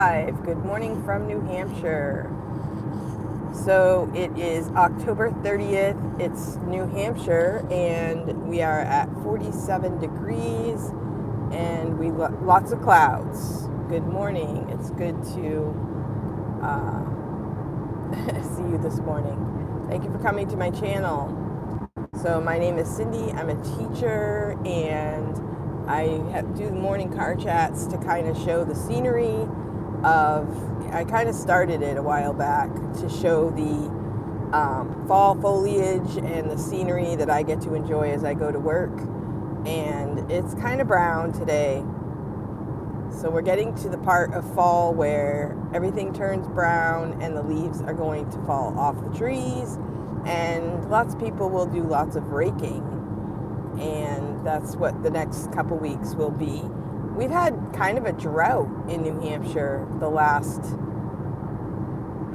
Good morning from New Hampshire. So it is October 30th. It's New Hampshire, and we are at 47 degrees, and lots of clouds. Good morning. It's good to see you this morning. Thank you for coming to my channel. So my name is Cindy. I'm a teacher, and I do the morning car chats to kind of show the scenery I kind of started it a while back to show the fall foliage and the scenery that I get to enjoy as I go to work. And it's kind of brown today. So we're getting to the part of fall where everything turns brown and the leaves are going to fall off the trees. And lots of people will do lots of raking. And that's what the next couple weeks will be. We've had kind of a drought in New Hampshire the last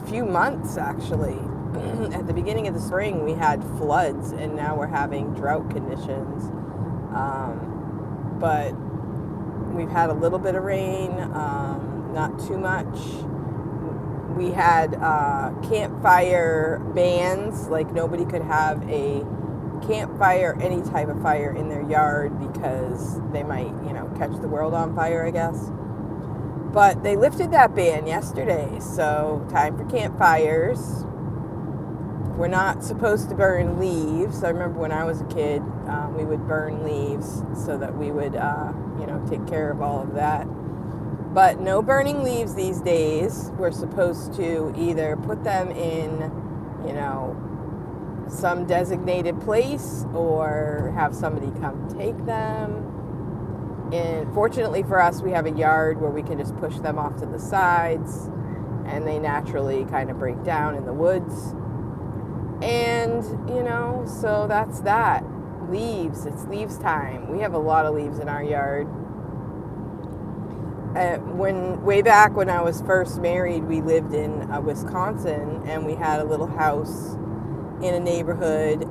few months, actually. At the beginning of the spring, we had floods, and now we're having drought conditions. But we've had a little bit of rain, not too much. We had campfire bans, like nobody could have a campfire, any type of fire in their yard because they might, catch the world on fire, I guess. But they lifted that ban yesterday, so time for campfires. We're not supposed to burn leaves. I remember when I was a kid, we would burn leaves so that we would, take care of all of that. But no burning leaves these days. We're supposed to either put them in, some designated place or have somebody come take them. And fortunately for us, we have a yard where we can just push them off to the sides and they naturally kind of break down in the woods. And, so that's that. Leaves. It's leaves time. We have a lot of leaves in our yard. Way back when I was first married, we lived in Wisconsin, and we had a little house in a neighborhood,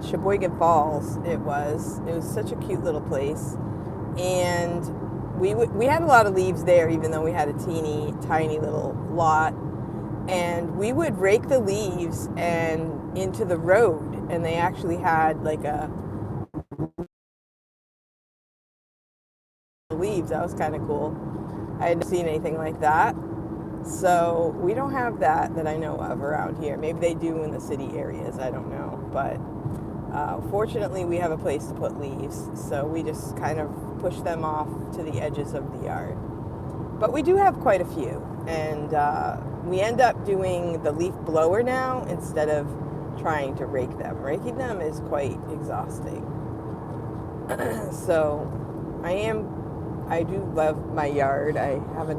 Sheboygan Falls. It was such a cute little place, and we had a lot of leaves there, even though we had a teeny tiny little lot. And we would rake the leaves and into the road, and they actually had like a leaves. That was kind of cool. I hadn't seen anything like that. So we don't have that I know of around here. Maybe they do in the city areas. I don't know. But fortunately, we have a place to put leaves. So we just kind of push them off to the edges of the yard. But we do have quite a few. And we end up doing the leaf blower now instead of trying to rake them. Raking them is quite exhausting. So I do love my yard. I have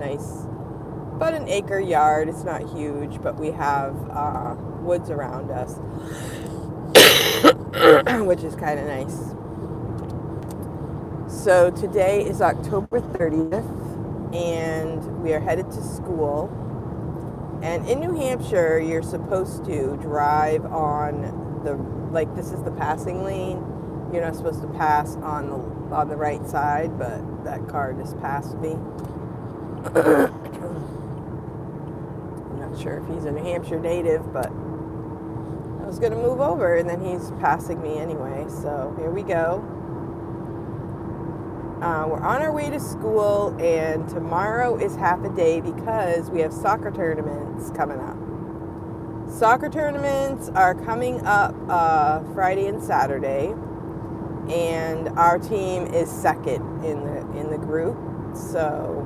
about an acre yard. It's not huge, but we have woods around us, which is kind of nice. So today is October 30th, and we are headed to school. And in New Hampshire, you're supposed to drive on this is the passing lane. You're not supposed to pass on the right side, but that car just passed me. I'm not sure if he's a New Hampshire native, but I was going to move over, and then he's passing me anyway. So here we go. We're on our way to school, and tomorrow is half a day because we have soccer tournaments coming up. Soccer tournaments are coming up Friday and Saturday, and our team is second in the group. So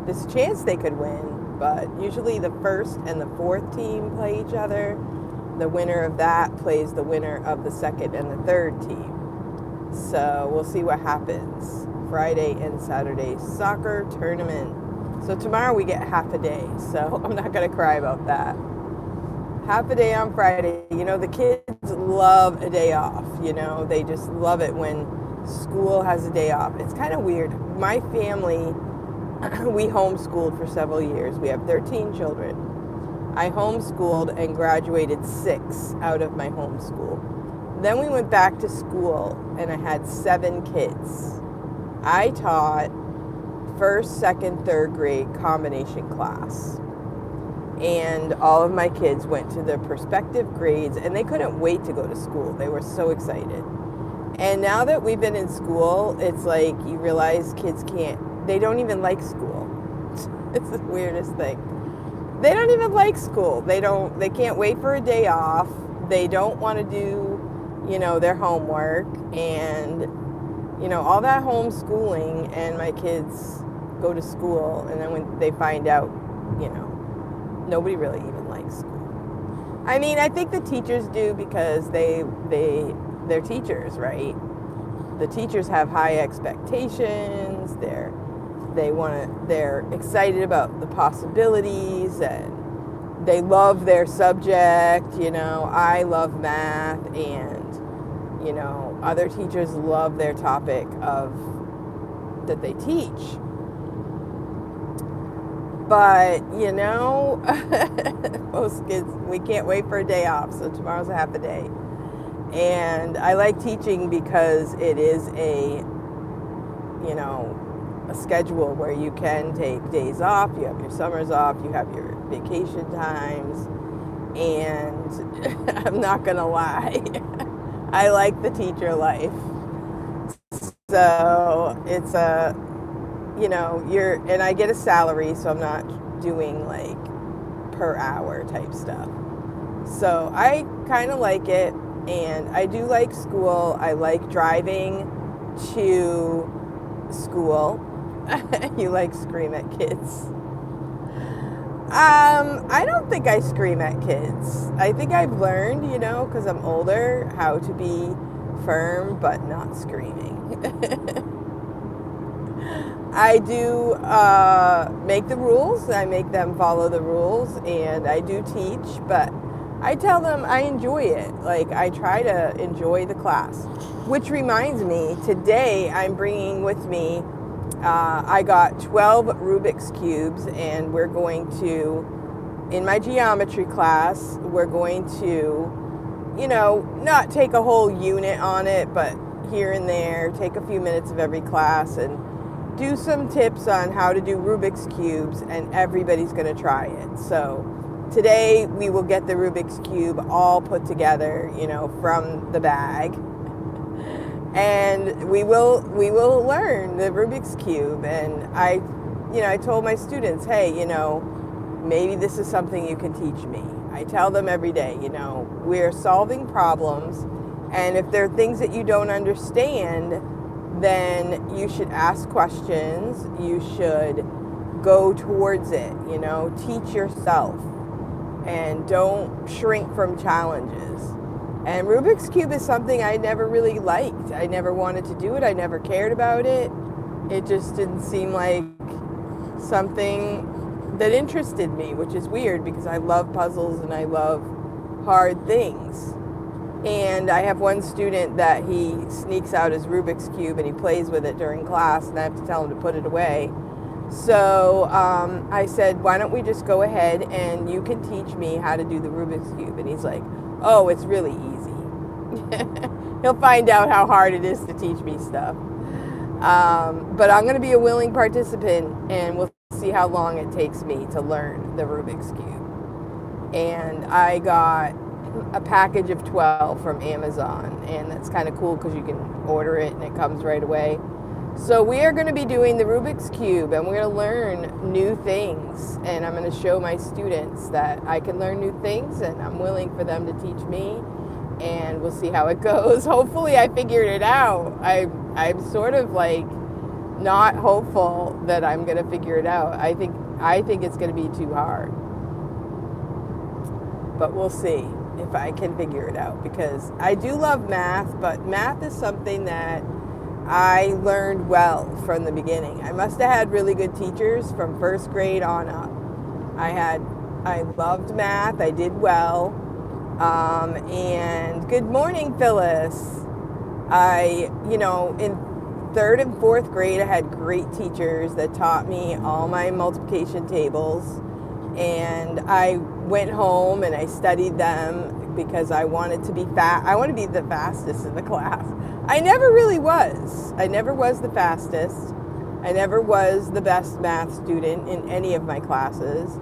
there's a chance they could win, but usually the first and the fourth team play each other. The winner of that plays the winner of the second and the third team. So we'll see what happens. Friday and Saturday soccer tournament. So tomorrow we get half a day, so I'm not going to cry about that. Half a day on Friday. The kids love a day off. They just love it when school has a day off. It's kind of weird. My family, we homeschooled for several years. We have 13 children. I homeschooled and graduated 6 out of my homeschool. Then we went back to school, and I had 7 kids. I taught first, second, third grade combination class. And all of my kids went to their prospective grades, and they couldn't wait to go to school. They were so excited. And now that we've been in school, it's like you realize kids they don't even like school. It's the weirdest thing. They don't even like school. They can't wait for a day off. They don't want to do, their homework and, all that homeschooling, and my kids go to school, and then when they find out, nobody really even likes school. I mean, I think the teachers do because they're teachers, right? The teachers have high expectations. They're excited about the possibilities, and they love their subject. I love math, and other teachers love their topic that they teach. But, most kids, we can't wait for a day off, so tomorrow's a half a day. And I like teaching because it is a schedule where you can take days off, you have your summers off, you have your vacation times, and I'm not gonna lie, I like the teacher life. So it's and I get a salary, so I'm not doing like per hour type stuff. So I kind of like it, and I do like school. I like driving to school. You like scream at kids. I don't think I scream at kids. I think I've learned, because I'm older, how to be firm but not screaming. I do make the rules. I make them follow the rules, and I do teach, but I tell them I enjoy it. Like, I try to enjoy the class. Which reminds me, today I'm bringing with me, I got 12 Rubik's Cubes, and we're going to, in my geometry class, we're going to, not take a whole unit on it, but here and there, take a few minutes of every class and do some tips on how to do Rubik's Cubes, and everybody's going to try it. So today we will get the Rubik's Cube all put together, from the bag. And we will learn the Rubik's Cube. And I told my students, hey, maybe this is something you can teach me. I tell them every day, we're solving problems, and if there are things that you don't understand, then you should ask questions. You should go towards it, teach yourself, and don't shrink from challenges. And Rubik's Cube is something I never really liked. I never wanted to do it. I never cared about it. It just didn't seem like something that interested me, which is weird because I love puzzles and I love hard things. And I have one student that he sneaks out his Rubik's Cube and he plays with it during class, and I have to tell him to put it away. So I said, why don't we just go ahead and you can teach me how to do the Rubik's Cube? And he's like, oh, it's really easy. He'll find out how hard it is to teach me stuff. But I'm going to be a willing participant, and we'll see how long it takes me to learn the Rubik's Cube. And I got a package of 12 from Amazon, and that's kind of cool because you can order it and it comes right away. So we are going to be doing the Rubik's Cube, and we're going to learn new things, and I'm going to show my students that I can learn new things, and I'm willing for them to teach me, and we'll see how it goes. Hopefully I figured it out. I'm sort of like not hopeful that I'm going to figure it out. I think it's going to be too hard, but we'll see if I can figure it out, because I do love math, but math is something that I learned well from the beginning. I must have had really good teachers from first grade on up. I loved math. I did well. And good morning, Phyllis. In third and fourth grade, I had great teachers that taught me all my multiplication tables. And I went home and I studied them because I wanted to be I want to be the fastest in the class. I never really was. I never was the fastest. I never was the best math student in any of my classes,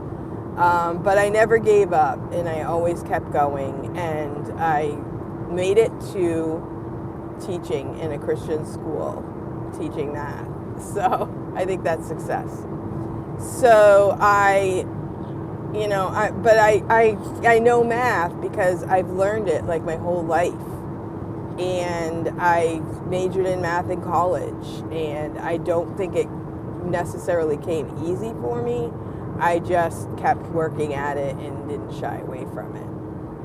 but I never gave up, and I always kept going, and I made it to teaching in a Christian school, teaching math. So I think that's success. So I know math because I've learned it like my whole life. And I majored in math in college, and I don't think it necessarily came easy for me. I just kept working at it and didn't shy away from it.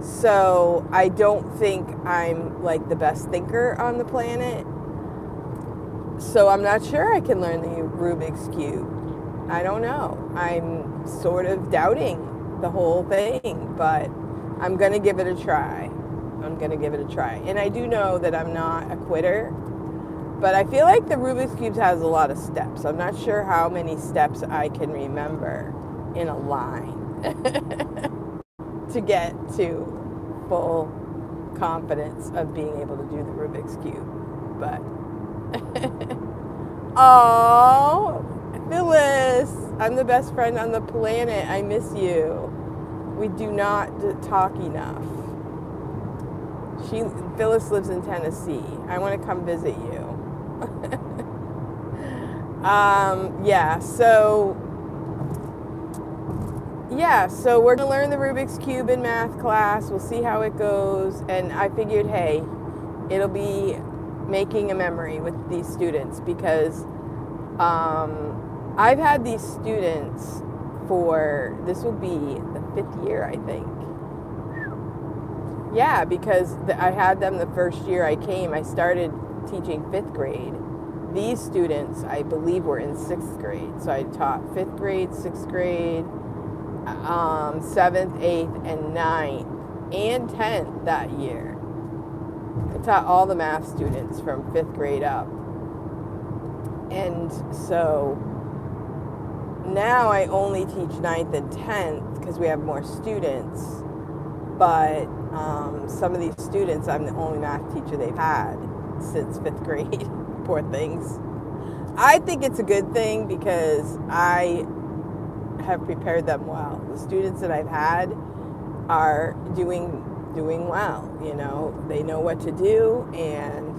So I don't think I'm like the best thinker on the planet. So I'm not sure I can learn the Rubik's Cube. I don't know. I'm sort of doubting the whole thing, but I'm going to give it a try. And I do know that I'm not a quitter, but I feel like the Rubik's Cube has a lot of steps. I'm not sure how many steps I can remember in a line to get to full confidence of being able to do the Rubik's Cube. But, oh, Phyllis, I'm the best friend on the planet. I miss you. We do not talk enough. Phyllis lives in Tennessee. I want to come visit you. So we're going to learn the Rubik's Cube in math class. We'll see how it goes. And I figured, hey, it'll be making a memory with these students because I've had these students this will be the 5th year, I think. Yeah, because I had them the first year I came. I started teaching 5th grade. These students, I believe, were in 6th grade. So I taught 5th grade, 6th grade, 7th, 8th, and 9th, and 10th that year. I taught all the math students from 5th grade up. And so now I only teach 9th and 10th because we have more students. But some of these students, I'm the only math teacher they've had since 5th grade. Poor things. I think it's a good thing because I have prepared them well. The students that I've had are doing well. You know, they know what to do, and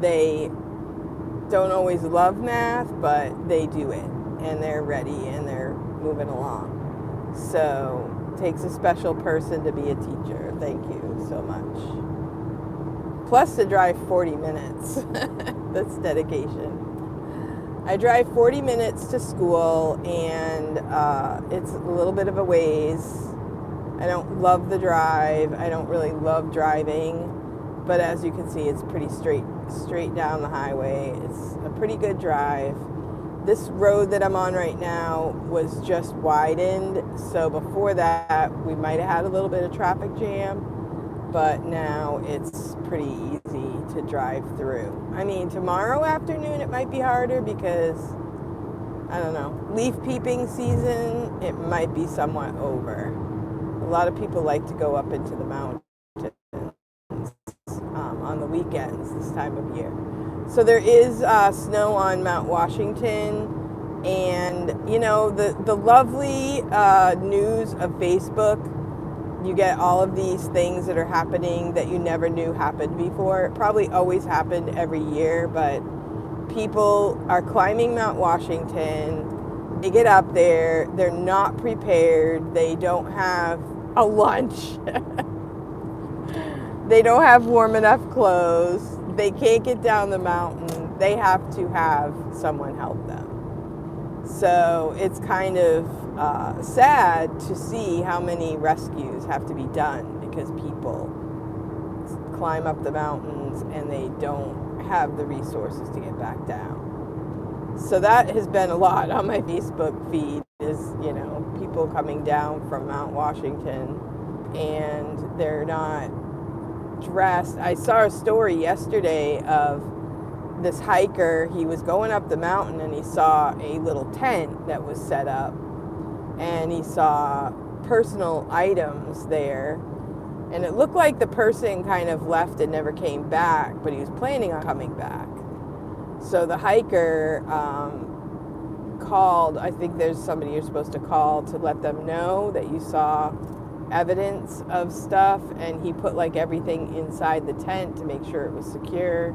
they don't always love math, but they do it, and they're ready, and they're moving along. So takes a special person to be a teacher. Thank you so much. Plus to drive 40 minutes. That's dedication. I drive 40 minutes to school, and it's a little bit of a ways. I don't love the drive. I don't really love driving, but as you can see, it's pretty straight down the highway. It's a pretty good drive. This road that I'm on right now was just widened, so before that we might have had a little bit of traffic jam, but now it's pretty easy to drive through. I mean, tomorrow afternoon it might be harder because, I don't know, leaf peeping season, it might be somewhat over. A lot of people like to go up into the mountains on the weekends this time of year. So there is snow on Mount Washington, and you know, the lovely news of Facebook, you get all of these things that are happening that you never knew happened before. It probably always happened every year, but people are climbing Mount Washington. They get up there, they're not prepared, they don't have a lunch, they don't have warm enough clothes, they can't get down the mountain, they have to have someone help them. So it's kind of sad to see how many rescues have to be done because people climb up the mountains and they don't have the resources to get back down. So that has been a lot on my Facebook feed, is, you know, people coming down from Mount Washington and they're not dressed. I saw a story yesterday of this hiker. He was going up the mountain and he saw a little tent that was set up, and he saw personal items there, and it looked like the person kind of left and never came back, but he was planning on coming back. So the hiker called. I think there's somebody you're supposed to call to let them know that you saw evidence of stuff, and he put like everything inside the tent to make sure it was secure.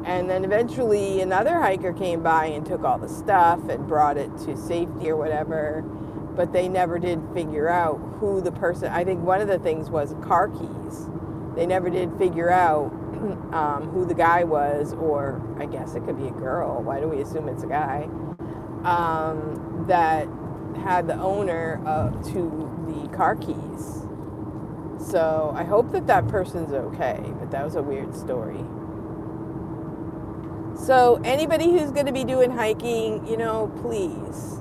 And then eventually another hiker came by and took all the stuff and brought it to safety or whatever, but they never did figure out who the person, I think one of the things was car keys. They never did figure out who the guy was, or I guess it could be a girl, why do we assume it's a guy, that had the owner to the car keys. So I hope that that person's okay, but that was a weird story. So anybody who's going to be doing hiking, you know, please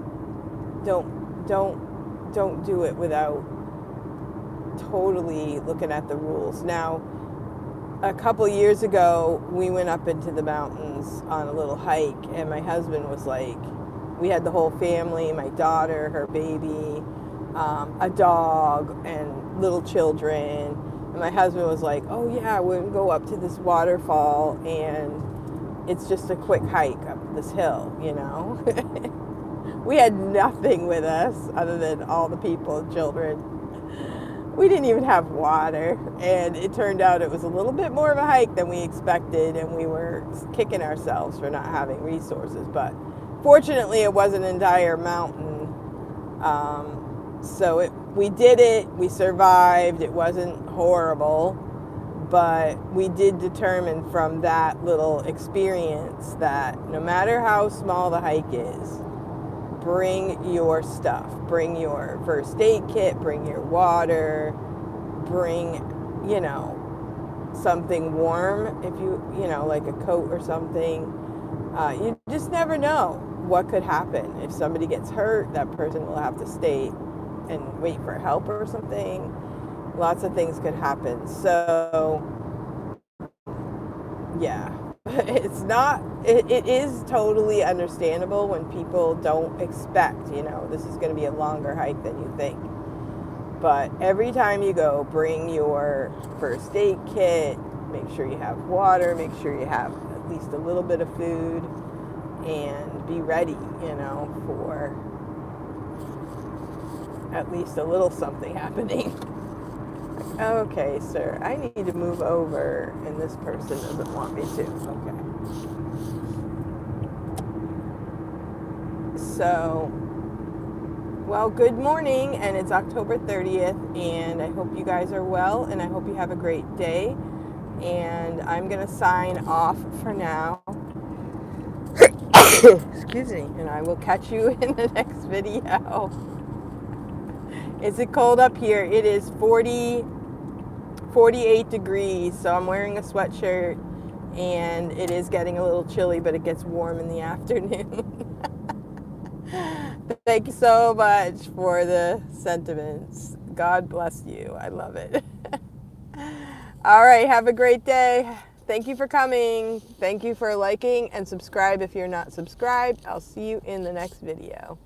don't do it without totally looking at the rules. Now, a couple years ago, we went up into the mountains on a little hike, and my husband was like, we had the whole family, my daughter, her baby, a dog, and little children. And my husband was like, oh yeah, we'll go up to this waterfall, and it's just a quick hike up this hill, you know. We had nothing with us other than all the people, children. We didn't even have water, and it turned out it was a little bit more of a hike than we expected, and we were kicking ourselves for not having resources. But fortunately, it was an entire mountain, so we did it. We survived. It wasn't horrible. But we did determine from that little experience that no matter how small the hike is, bring your stuff. Bring your first aid kit, bring your water, bring, you know, something warm, if you know, like a coat or something. You just never know what could happen. If somebody gets hurt, that person will have to stay and wait for help or something. Lots of things could happen. So yeah, it is totally understandable when people don't expect, you know, this is going to be a longer hike than you think. But every time you go, bring your first aid kit, make sure you have water, make sure you have at least a little bit of food, and be ready, you know, for at least a little something happening. Okay, sir, I need to move over, and this person doesn't want me to. Okay. So, well, good morning, and it's October 30th, and I hope you guys are well, and I hope you have a great day. And I'm going to sign off for now. Excuse me, and I will catch you in the next video. Is it cold up here? It is 48 degrees, so I'm wearing a sweatshirt, and it is getting a little chilly, but it gets warm in the afternoon. Thank you so much for the sentiments. God bless you. I love it. All right, have a great day. Thank you for coming. Thank you for liking and subscribe if you're not subscribed. I'll see you in the next video.